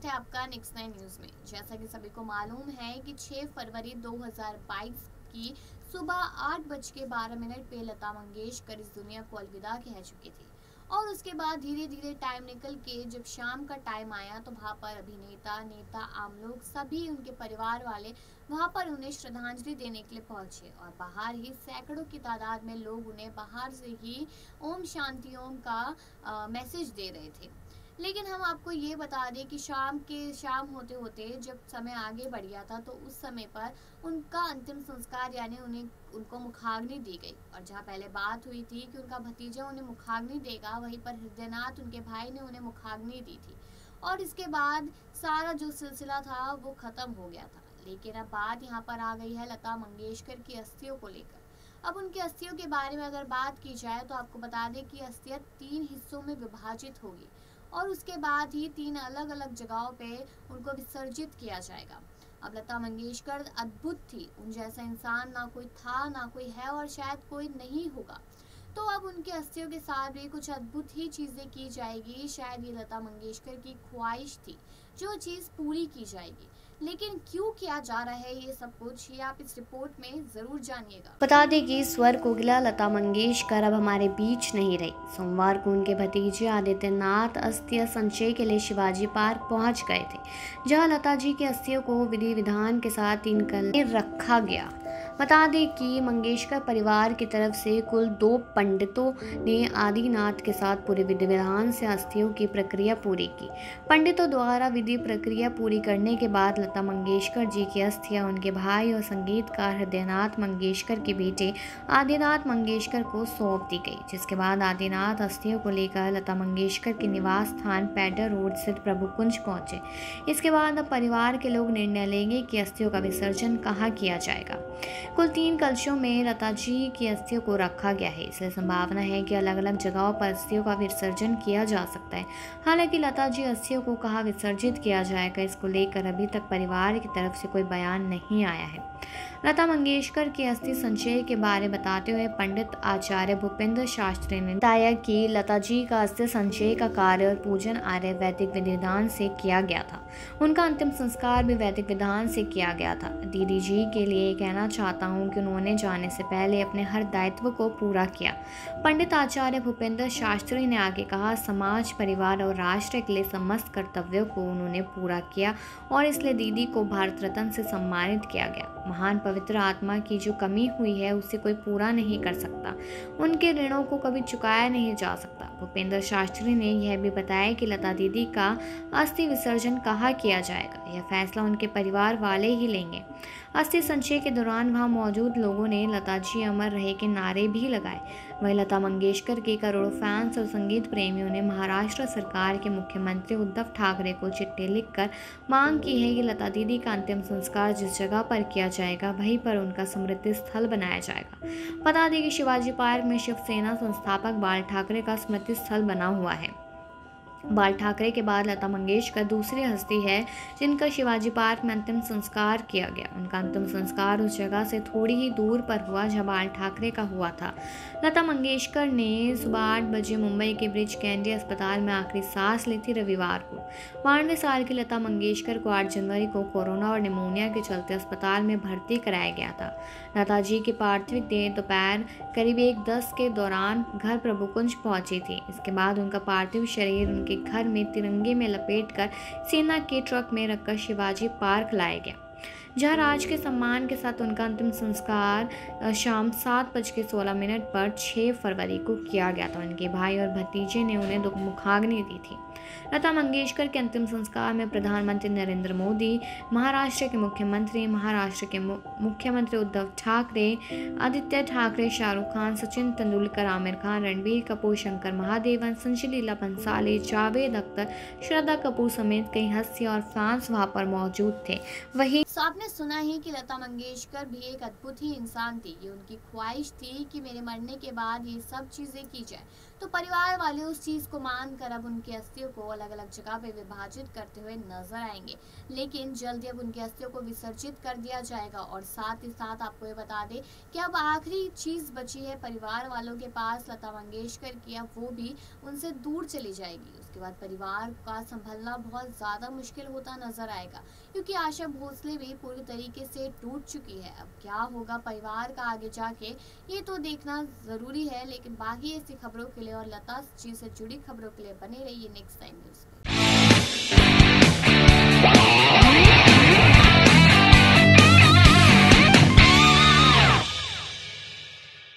है आपका next 9 news में। जैसा कि सभी को मालूम है कि 6 फरवरी 2022 की सुबह 8:12 पे लता मंगेशकर इस दुनिया को अलविदा कह चुकी थी। और उसके बाद धीरे धीरे टाइम निकल के जब शाम का टाइम आया तो वहाँ पर अभिनेता, नेता, आम लोग सभी उनके परिवार वाले वहाँ पर उन्हें श्रद्धांजलि देने के लिए पहुंचे और बाहर ही सैकड़ों की तादाद में लोग उन्हें बाहर से ही ओम शांति ओम का मैसेज दे रहे थे। लेकिन हम आपको ये बता दें कि शाम होते होते जब समय आगे बढ़ गया था तो उस समय पर उनका अंतिम संस्कार यानी उनको मुखाग्नि दी गई। और जहाँ पहले बात हुई थी कि उनका भतीजा उन्हें मुखाग्नि देगा, वहीं पर हृदयनाथ उनके भाई ने उन्हें मुखाग्नि दी थी और इसके बाद सारा जो सिलसिला था वो खत्म हो गया था। लेकिन अब बात यहाँ पर आ गई है लता मंगेशकर की अस्थियों को लेकर। अब उनकी अस्थियों के बारे में अगर बात की जाए तो आपको बता दें कि अस्थियां 3 हिस्सों में विभाजित होगी और उसके बाद ही 3 अलग अलग जगहों पे उनको विसर्जित किया जाएगा। अब लता मंगेशकर अद्भुत थी, उन जैसा इंसान ना कोई था, ना कोई है और शायद कोई नहीं होगा। तो अब उनके अस्थियों के साथ भी कुछ अद्भुत ही चीज़ें की जाएगी। शायद ये लता मंगेशकर की ख्वाहिश थी जो चीज़ पूरी की जाएगी। लेकिन क्यों किया जा रहा है ये सब कुछ, ये आप इस रिपोर्ट में ज़रूर जानिएगा। बता दें कि स्वर कोकिला लता मंगेशकर अब हमारे बीच नहीं रही। सोमवार को उनके भतीजे आदित्यनाथ अस्थियां संचय के लिए शिवाजी पार्क पहुंच गए थे, जहां लता जी की अस्थियों को विधि विधान के साथ 3 कल में रखा गया। बता दें कि मंगेशकर परिवार की तरफ से कुल 2 पंडितों ने आदिनाथ के साथ पूरे विधि विधान से अस्थियों की प्रक्रिया पूरी की। पंडितों द्वारा विधि प्रक्रिया पूरी करने के बाद लता मंगेशकर जी की अस्थियां उनके भाई और संगीतकार हृदयनाथ मंगेशकर के बेटे आदिनाथ मंगेशकर को सौंप दी गई, जिसके बाद आदिनाथ अस्थियों को लेकर लता मंगेशकर के निवास स्थान पैडर रोड स्थित प्रभु कुंज पहुंचे। इसके बाद अब परिवार के लोग निर्णय लेंगे कि अस्थियों का विसर्जन कहाँ किया जाएगा। कुल 3 कलशों में लता जी की अस्थियों को रखा गया है, इसलिए संभावना है कि अलग अलग जगहों पर अस्थियों का विसर्जन किया जा सकता है। हालांकि लता जी अस्थियों को कहाँ विसर्जित किया जाएगा, इसको लेकर अभी तक परिवार की तरफ से कोई बयान नहीं आया है। लता मंगेशकर की अस्थि संचय के बारे बताते हुए पंडित आचार्य भूपेंद्र शास्त्री ने बताया कि लता जी का अस्थि संचय का कार्य और पूजन आर्य वैदिक विधि विधान से किया गया था। उनका अंतिम संस्कार भी वैदिक विधान से किया गया था। दीदी जी के लिए कहना चाहता हूँ कि उन्होंने जाने से पहले अपने हर दायित्व को पूरा किया। पंडित आचार्य भूपेंद्र शास्त्री ने आगे कहा, समाज, परिवार और राष्ट्र के लिए समस्त कर्तव्यों को उन्होंने पूरा किया और इसलिए दीदी को भारत रत्न से सम्मानित किया गया। महान पवित्र आत्मा की जो कमी हुई है उसे कोई पूरा नहीं कर सकता, उनके ऋणों को कभी चुकाया नहीं जा सकता। भूपेंद्र शास्त्री ने यह भी बताया कि लता दीदी का अस्थि विसर्जन कहाँ किया जाएगा, यह फैसला उनके परिवार वाले ही लेंगे। अस्थि संचय के दौरान वहां मौजूद लोगों ने लता जी अमर रहे के नारे भी लगाए। वहीं लता मंगेशकर के करोड़ों फैंस और संगीत प्रेमियों ने महाराष्ट्र सरकार के मुख्यमंत्री उद्धव ठाकरे को चिट्ठी लिखकर मांग की है कि लता दीदी का अंतिम संस्कार जिस जगह पर किया जाएगा वहीं पर उनका स्मृति स्थल बनाया जाएगा। बता दें कि शिवाजी पार्क में शिवसेना संस्थापक बाल ठाकरे का स्मृति स्थल बना हुआ है। बाल ठाकरे के बाद लता मंगेशकर दूसरी हस्ती है जिनका शिवाजी पार्क में अंतिम संस्कार किया गया। उनका अंतिम संस्कार उस जगह से थोड़ी ही दूर पर हुआ जहां बाल ठाकरे का हुआ था। लता मंगेशकर ने सुबह 8 बजे मुंबई के ब्रिच कैंडी अस्पताल में आखिरी सांस ली थी रविवार को। 92 साल की लता मंगेशकर को 8 जनवरी को कोरोना और निमोनिया के चलते अस्पताल में भर्ती कराया गया था। लता जी की पार्थिव देह दोपहर करीब 1:10 के दौरान घर प्रभु कुंज पहुंची थी। इसके बाद उनका पार्थिव शरीर उनके घर में तिरंगे में लपेटकर सेना के ट्रक में रखकर शिवाजी पार्क लाया गया, जहां राज के सम्मान के साथ उनका अंतिम संस्कार शाम 7:16 पर 6 फरवरी को किया गया था। उनके भाई और भतीजे ने उन्हें मुखाग्नि दी थी। लता मंगेशकर के अंतिम संस्कार में प्रधानमंत्री नरेंद्र मोदी, महाराष्ट्र के मुख्यमंत्री उद्धव ठाकरे, आदित्य ठाकरे, शाहरुख खान, सचिन तेंदुलकर, आमिर खान, रणबीर कपूर, शंकर महादेवन, संजय लीला भंसाली, जावेद अख्तर, श्रद्धा कपूर समेत कई हस्तियां और फैंस वहां पर मौजूद थे। वहीं आपने सुना ही कि लता मंगेशकर भी एक अद्भुत ही इंसान थी। ये उनकी ख्वाहिश थी कि मेरे मरने के बाद ये सब चीज़ें की जाए। तो परिवार वाले उस चीज को मानकर अब उनकी अस्थियों को अलग अलग जगह पे विभाजित करते हुए नजर आएंगे। लेकिन जल्दी अब उनकी अस्थियों को विसर्जित कर दिया जाएगा। और साथ ही साथ आपको ये बता दें कि अब आखिरी चीज बची है परिवार वालों के पास लता मंगेशकर की, अब वो भी उनसे दूर चली जाएगी। उसके बाद परिवार का संभलना बहुत ज्यादा मुश्किल होता नजर आएगा, क्योंकि आशा भोसले भी पूरी तरीके से टूट चुकी है। अब क्या होगा परिवार का आगे जाके, ये तो देखना जरूरी है। लेकिन बाकी ऐसी खबरों के लिए और लता जी से जुड़ी खबरों के लिए बने रहिए नेक्स्ट टाइम न्यूज में।